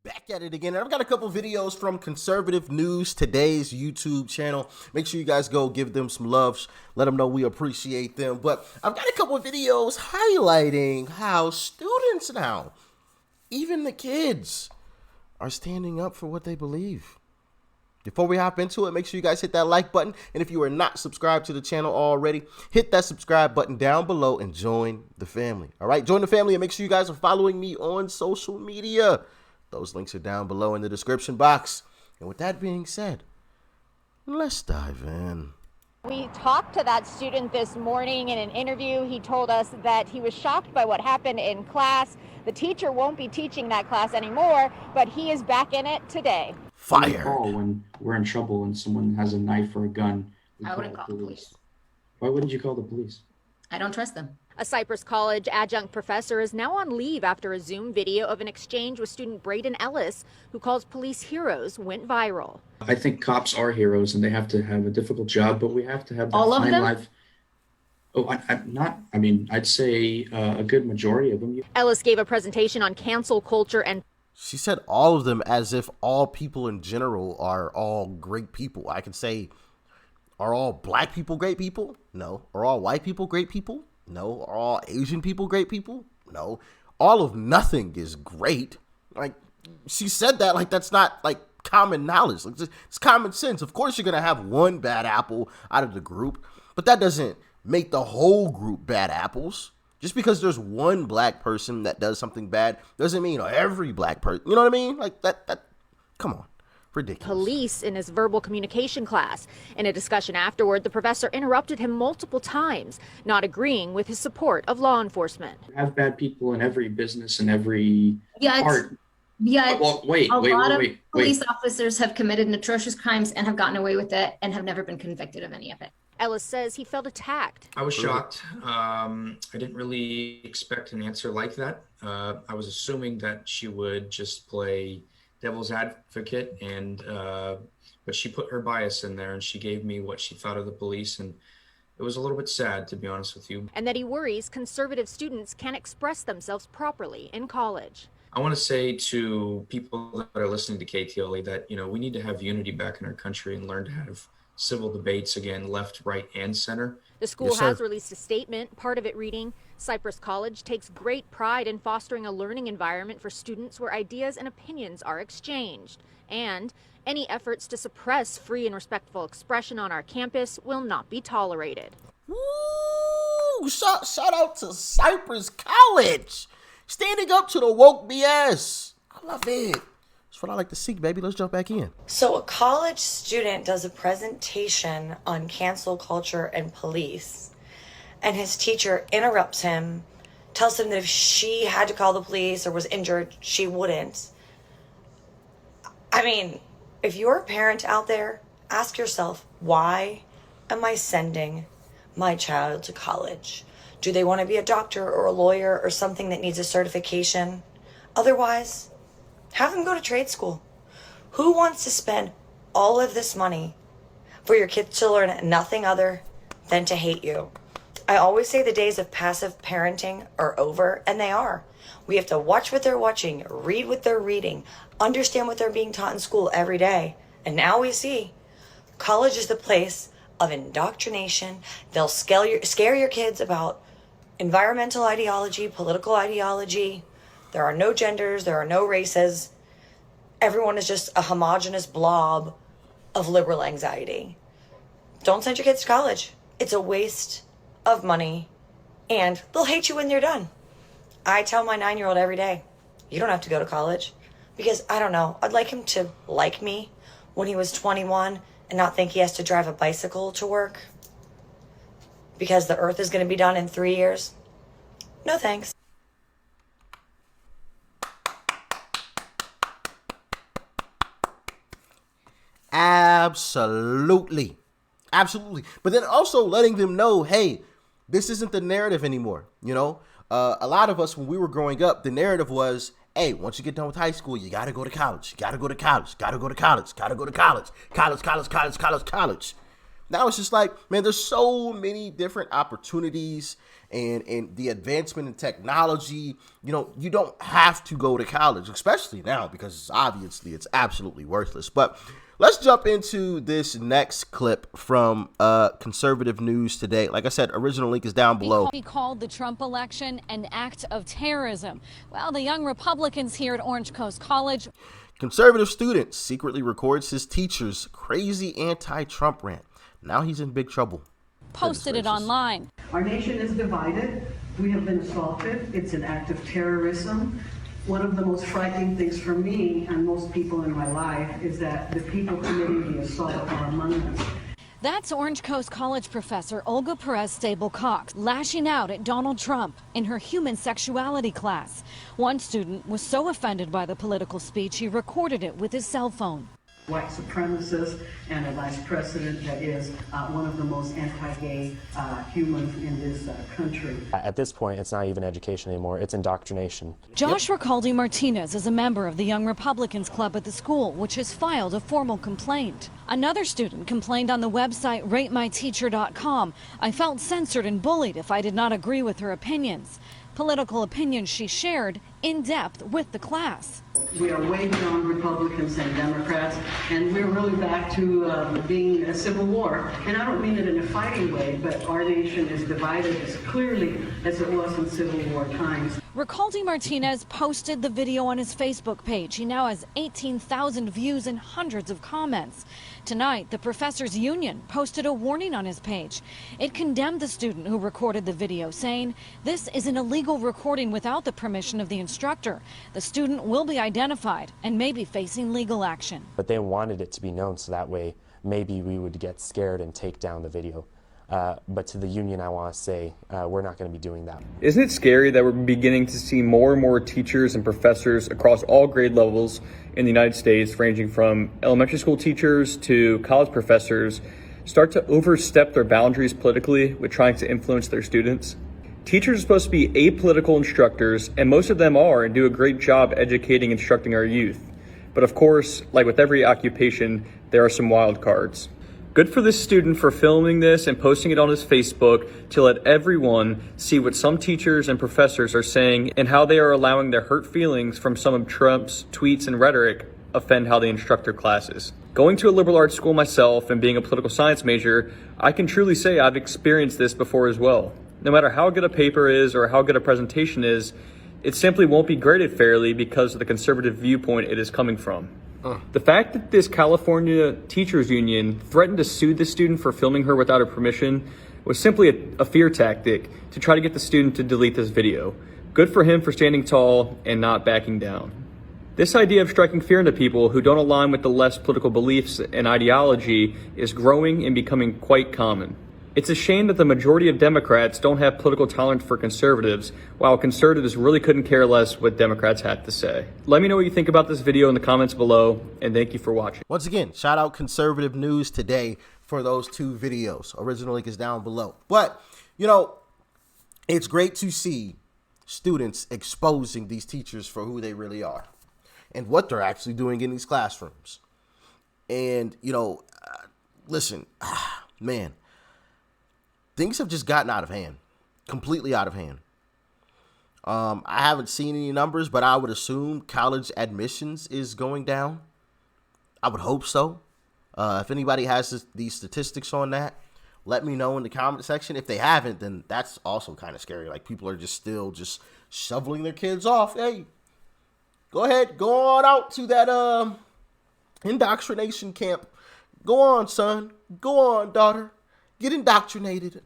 Back at it again, and I've got a couple videos from Conservative News Today's YouTube channel. Make sure you guys go give them some love, let them know we appreciate them. But I've got a couple of videos highlighting how students now, even the kids, are standing up for what they believe. Before we hop into it, make sure you guys hit that like button, and if you are not subscribed to the channel already, hit that subscribe button down below and join the family. All right, join the family and make sure you guys are following me on social media. Those links are down below in the description box. And with that being said, let's dive in. We talked to that student this morning in an interview. He told us that he was shocked by what happened in class. The teacher won't be teaching that class anymore, but he is back in it today. Fired. When we're in trouble and someone has a knife or a gun, I wouldn't call the police. Why wouldn't you call the police? I don't trust them. A Cypress College adjunct professor is now on leave after a Zoom video of an exchange with student Braden Ellis, who calls police heroes, went viral. I think cops are heroes and they have to have a difficult job, but we have to have that All of fine them? life. Oh, I'd say a good majority of them. Ellis gave a presentation on cancel culture and She said all of them as if all people in general are all great people. I could say, are all black people great people? No. Are all white people great people? No. Are all Asian people great people? No. All of nothing is great. Like, she said that like that's not like common knowledge. Like, it's common sense. Of course you're going to have one bad apple out of the group, but that doesn't make the whole group bad apples. Just because there's one black person that does something bad doesn't mean every black person, you know what I mean? Like that come on. Ridiculous. police in his verbal communication class. In a discussion afterward, the professor interrupted him multiple times, not agreeing with his support of law enforcement. You have bad people in every business and every part. Well, wait. Police officers have committed atrocious crimes and have gotten away with it and have never been convicted of any of it. Ellis says he felt attacked. I was shocked. I didn't really expect an answer like that. I was assuming that she would just play devil's advocate, but she put her bias in there and she gave me what she thought of the police, and it was a little bit sad, to be honest with you. And that he worries conservative students can't express themselves properly in college. I want to say to people that are listening to KTLA that, we need to have unity back in our country and learn to have civil debates again, left, right, and center. The school Yes, sir. has released a statement, part of it reading, Cypress College takes great pride in fostering a learning environment for students where ideas and opinions are exchanged. And any efforts to suppress free and respectful expression on our campus will not be tolerated. Woo! Shout out to Cypress College. Standing up to the woke BS. I love it. That's what I like to see, baby. Let's jump back in. So a college student does a presentation on cancel culture and police, and his teacher interrupts him, tells him that if she had to call the police or was injured, she wouldn't. I mean, if you're a parent out there, ask yourself, why am I sending my child to college? Do they want to be a doctor or a lawyer or something that needs a certification? Otherwise, have them go to trade school. Who wants to spend all of this money for your kids to learn nothing other than to hate you? I always say the days of passive parenting are over, and they are. We have to watch what they're watching, read what they're reading, understand what they're being taught in school every day. And now we see college is the place of indoctrination. They'll scare your kids about environmental ideology, political ideology. There are no genders, there are no races. Everyone is just a homogenous blob of liberal anxiety. Don't send your kids to college. It's a waste of money, and they'll hate you when they're done. I tell my 9-year-old every day, you don't have to go to college, because I don't know, I'd like him to like me when he was 21 and not think he has to drive a bicycle to work because the earth is going to be done in 3 years. No thanks. Absolutely. But then also letting them know, hey, this isn't the narrative anymore. A lot of us, when we were growing up, the narrative was, hey, once you get done with high school, you got to go to college. You got to go to college. Got to go to college. Got to go to college. College. Now it's just like, man, there's so many different opportunities and the advancement in technology. You know, you don't have to go to college, especially now, because obviously it's absolutely worthless. But let's jump into this next clip from Conservative News Today. Like I said, original link is down below. He called the Trump election an act of terrorism. Well, the young Republicans here at Orange Coast College. Conservative student secretly records his teacher's crazy anti-Trump rant. Now he's in big trouble. Posted it online. Our nation is divided. We have been assaulted. It's an act of terrorism. One of the most frightening things for me and most people in my life is that the people committing the assault are among us. That's Orange Coast College professor Olga Perez Stable-Cox lashing out at Donald Trump in her human sexuality class. One student was so offended by the political speech, he recorded it with his cell phone. White supremacist and a vice president that is one of the most anti-gay humans in this country. At this point, it's not even education anymore, it's indoctrination. Josh Recalde Martinez is a member of the Young Republicans Club at the school, which has filed a formal complaint. Another student complained on the website ratemyteacher.com. I felt censored and bullied if I did not agree with her opinions. Political opinions she shared in depth with the class. We are way beyond Republicans and Democrats, and we're really back to being a civil war. And I don't mean it in a fighting way, but our nation is divided as clearly as it was in Civil War times. Recalde Martinez posted the video on his Facebook page. He now has 18,000 views and hundreds of comments. Tonight, the professors' union posted a warning on his page. It condemned the student who recorded the video, saying, "This is an illegal recording without the permission of the instructor. The student will be identified and may be facing legal action." But they wanted it to be known so that way maybe we would get scared and take down the video. But to the union, I want to say we're not going to be doing that. Isn't it scary that we're beginning to see more and more teachers and professors across all grade levels in the United States, ranging from elementary school teachers to college professors, start to overstep their boundaries politically with trying to influence their students? Teachers are supposed to be apolitical instructors, and most of them are and do a great job educating and instructing our youth. But of course, like with every occupation, there are some wild cards. Good for this student for filming this and posting it on his Facebook to let everyone see what some teachers and professors are saying and how they are allowing their hurt feelings from some of Trump's tweets and rhetoric offend how they instruct their classes. Going to a liberal arts school myself and being a political science major, I can truly say I've experienced this before as well. No matter how good a paper is or how good a presentation is, it simply won't be graded fairly because of the conservative viewpoint it is coming from. The fact that this California teachers union threatened to sue the student for filming her without her permission was simply a fear tactic to try to get the student to delete this video. Good for him for standing tall and not backing down. This idea of striking fear into people who don't align with the left's political beliefs and ideology is growing and becoming quite common. It's a shame that the majority of Democrats don't have political tolerance for conservatives, while conservatives really couldn't care less what Democrats had to say. Let me know what you think about this video in the comments below, and thank you for watching. Once again, shout out Conservative News Today for those two videos. Original link is down below. But, you know, it's great to see students exposing these teachers for who they really are and what they're actually doing in these classrooms. And, you know, listen, man, things have just gotten out of hand, completely out of hand. I haven't seen any numbers, but I would assume college admissions is going down. I would hope so. If anybody has these statistics on that, let me know in the comment section. If they haven't, then that's also kind of scary. Like, people are just still just shoveling their kids off. Hey, go ahead, go on out to that indoctrination camp. Go on, son. Go on, daughter. Get indoctrinated.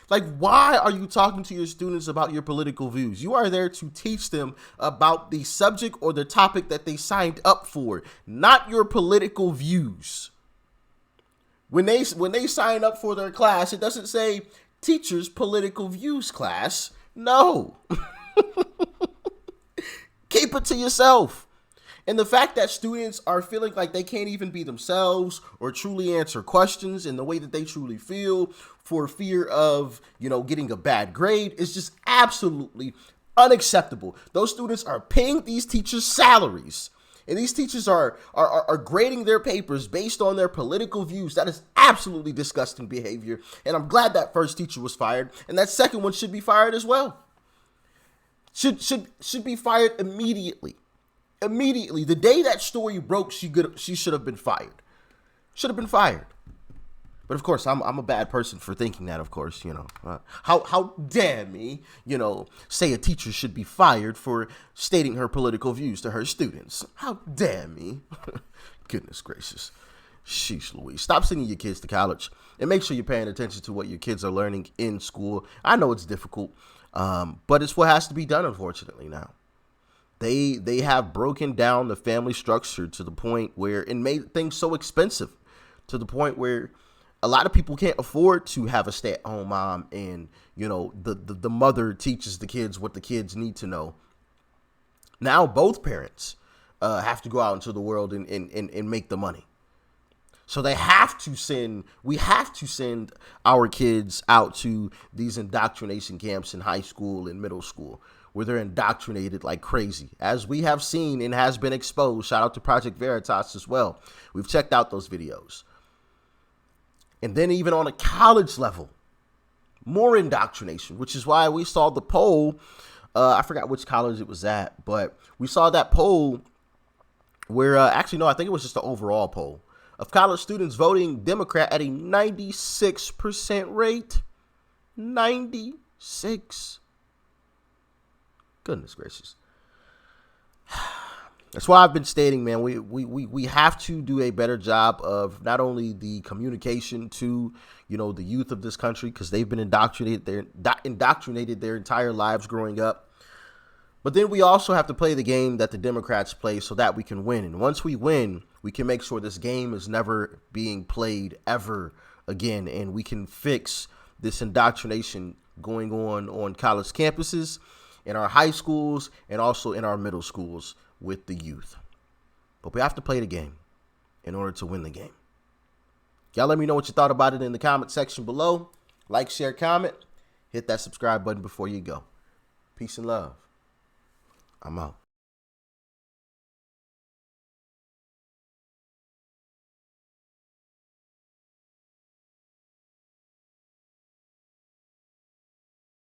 Like, why are you talking to your students about your political views? You are there to teach them about the subject or the topic that they signed up for, not your political views. When they sign up for their class, it doesn't say teachers political views class. No. Keep it to yourself. And the fact that students are feeling like they can't even be themselves or truly answer questions in the way that they truly feel for fear of, you know, getting a bad grade is just absolutely unacceptable. Those students are paying these teachers salaries, And these teachers are grading their papers based on their political views. That is absolutely disgusting behavior. And I'm glad that first teacher was fired. And that second one should be fired as well. Should be fired immediately. Immediately. The day that story broke, she should have been fired. Should have been fired. But of course, I'm a bad person for thinking that, of course, you know. How dare me, you know, say a teacher should be fired for stating her political views to her students. How dare me. Goodness gracious. Sheesh Louise. Stop sending your kids to college and make sure you're paying attention to what your kids are learning in school. I know it's difficult, but it's what has to be done, unfortunately, now. They have broken down the family structure to the point where it made things so expensive, to the point where a lot of people can't afford to have a stay-at-home mom, and, you know, the mother teaches the kids what the kids need to know. Now both parents have to go out into the world and make the money. So we have to send our kids out to these indoctrination camps in high school and middle school, where they're indoctrinated like crazy, as we have seen and has been exposed. Shout out to Project Veritas as well. We've checked out those videos. And then even on a college level, more indoctrination, which is why we saw the poll. I forgot which college it was at, but we saw that poll where, actually, no, I think it was just the overall poll of college students voting Democrat at a 96% rate. 96. Goodness gracious. That's why I've been stating, man, we have to do a better job of not only the communication to, you know, the youth of this country, because they've been indoctrinated their entire lives growing up. But then we also have to play the game that the Democrats play so that we can win. And once we win, we can make sure this game is never being played ever again. And we can fix this indoctrination going on college campuses, in our high schools, and also in our middle schools with the youth. But we have to play the game in order to win the game. Y'all let me know what you thought about it in the comment section below. Like, share, comment. Hit that subscribe button before you go. Peace and love. I'm out.